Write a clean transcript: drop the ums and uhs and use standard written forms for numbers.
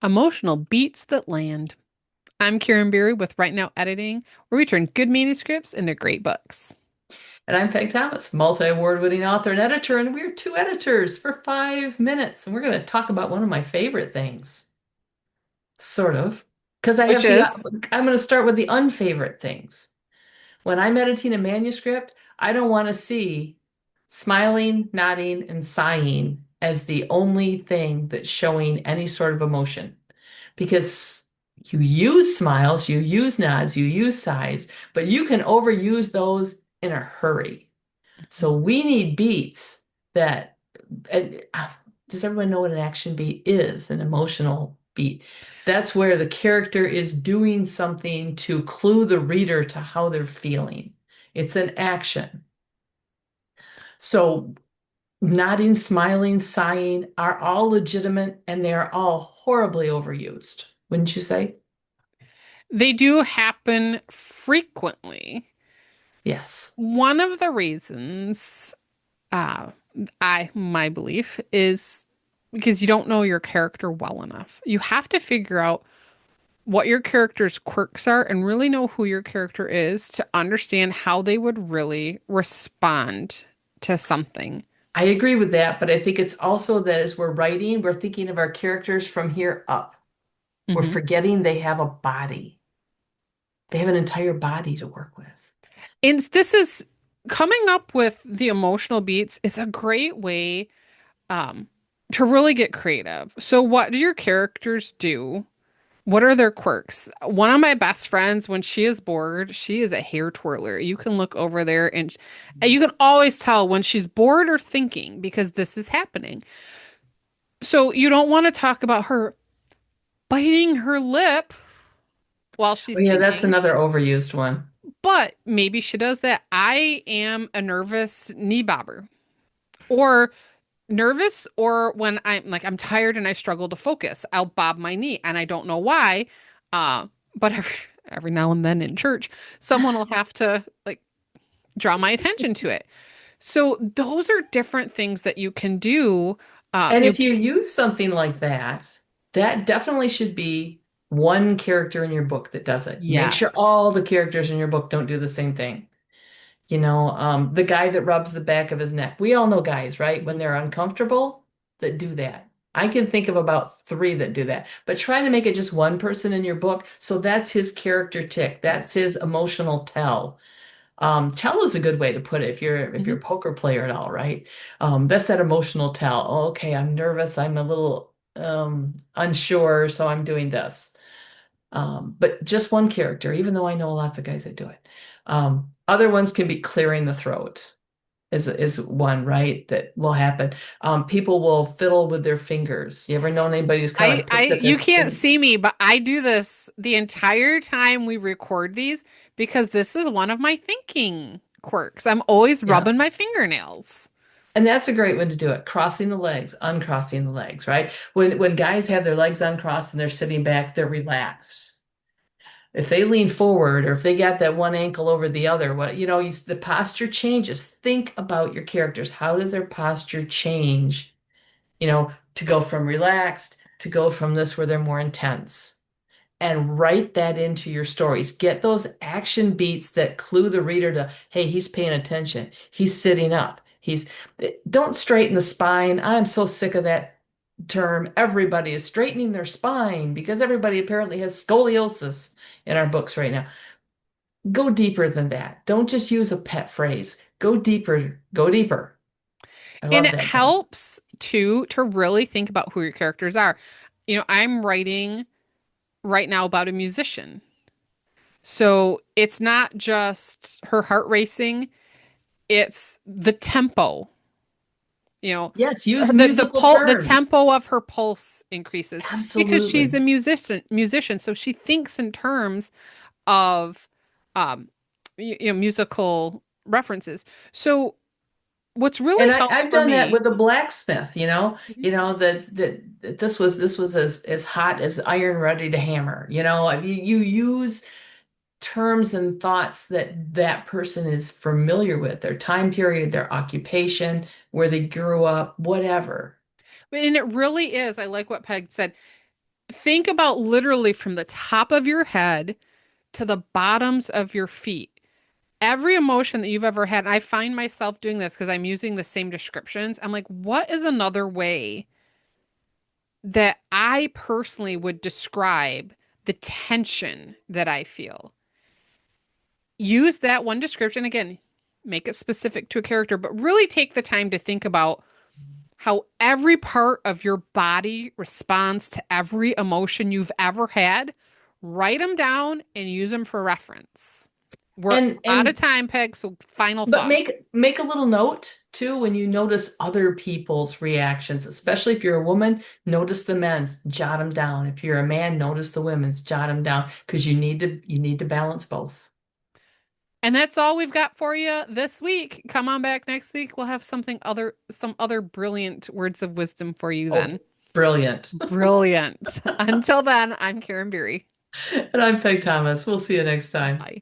Emotional beats that land. I'm Karen Beery with Right Now Editing, where we turn good manuscripts into great books. And I'm Peg Thomas, multi-award winning author and editor, and we're two editors for 5 minutes. And we're going to talk about one of my favorite things, sort of, because Which is, I'm going to start with the unfavorite things. When I'm editing a manuscript, I don't want to see smiling, nodding, and sighing as the only thing that's showing any sort of emotion. Because you use smiles, you use nods, you use sighs, but you can overuse those in a hurry. So we need beats that, and, does everyone know what an action beat is? An emotional beat. That's where the character is doing something to clue the reader to how they're feeling. It's an action. So nodding, smiling, sighing are all legitimate and they are all horribly overused, wouldn't you say? they do happen frequently. Yes. One of the reasons, uh, my belief is because you don't know your character well enough. You have to figure out what your character's quirks are and really know who your character is to understand how they would really respond to something. I agree with that, but I think it's also that as we're writing, we're thinking of our characters from here up. We're Mhm. forgetting they have a body. They have an entire body to work with. And this is coming up with the emotional beats is a great way um, to really get creative. So, what do your characters do? What are their quirks? One of my best friends, when she is bored, she is a hair twirler. You can look over there and you can always tell when she's bored or thinking because this is happening. So, you don't want to talk about her biting her lip while Oh, she's yeah, that's thinking. another overused one. But maybe she does that. I am a nervous knee bobber, or nervous, or when I'm tired and I struggle to focus, I'll bob my knee and I don't know why. But every now and then in church, someone will have to like draw my attention to it. So those are different things that you can do. And if you use something like that, that definitely should be one character in your book that does it. Make sure Yes. all the characters in your book don't do the same thing. The guy that rubs the back of his neck. We all know guys, right? When Mhm. they're uncomfortable, that do that. I can think of about three that do that. But try to make it just one person in your book. So that's his character tick. That's his emotional tell. Tell is a good way to put it if you're a Mhm. poker player at all, right? That's that emotional tell. Oh, okay, I'm nervous. I'm a little unsure, so I'm doing this. But just one character, even though I know lots of guys that do it. Other ones can be clearing the throat is one, right? That will happen. People will fiddle with their fingers. You ever known anybody who's kind of like picks at You their can't finger? see me, but I do this the entire time we record these because this is one of my thinking quirks. I'm always Yeah. rubbing my fingernails. And that's a great one to do it. Crossing the legs, uncrossing the legs, right? When guys have their legs uncrossed and they're sitting back, they're relaxed. If they lean forward or if they got that one ankle over the other, the posture changes. Think about your characters. How does their posture change, to go from relaxed to go from this where they're more intense? And write that into your stories. Get those action beats that clue the reader to, hey, he's paying attention. He's sitting up. Don't straighten the spine. I'm so sick of that term. Everybody is straightening their spine because everybody apparently has scoliosis in our books right now. Go deeper than that. Don't just use a pet phrase. Go deeper. Go deeper. I And love it that term. helps too to really think about who your characters are. I'm writing right now about a musician. So it's not just her heart racing, it's the tempo. You know, Yes, use the musical the terms. tempo of her pulse increases because she's a Absolutely. musician, so she thinks in terms of um musical references. So what's really And helped I've for done that me. with a blacksmith, Mhm. that this was as hot as iron ready to hammer. I mean, you use terms and thoughts that that person is familiar with, their time period, their occupation, where they grew up, whatever. And it really is, I like what Peg said. think about literally from the top of your head to the bottoms of your feet. Every emotion that you've ever had, and I find myself doing this because I'm using the same descriptions. I'm like, what is another way that I personally would describe the tension that I feel? Use that one description again, make it specific to a character, but really take the time to think about how every part of your body responds to every emotion you've ever had. Write them down and use them for reference. We're out of And time, Peg, so final but make thoughts. make a little note too when you notice other people's reactions, especially if you're a woman, notice the men's, jot them down. If you're a man, notice the women's, jot them down because you need to balance both. And that's all we've got for you this week. Come on back next week. We'll have some other brilliant words of wisdom for you then. Oh, brilliant. Brilliant. Until then, I'm Karen Beery. And I'm Peg Thomas. We'll see you next time. Bye.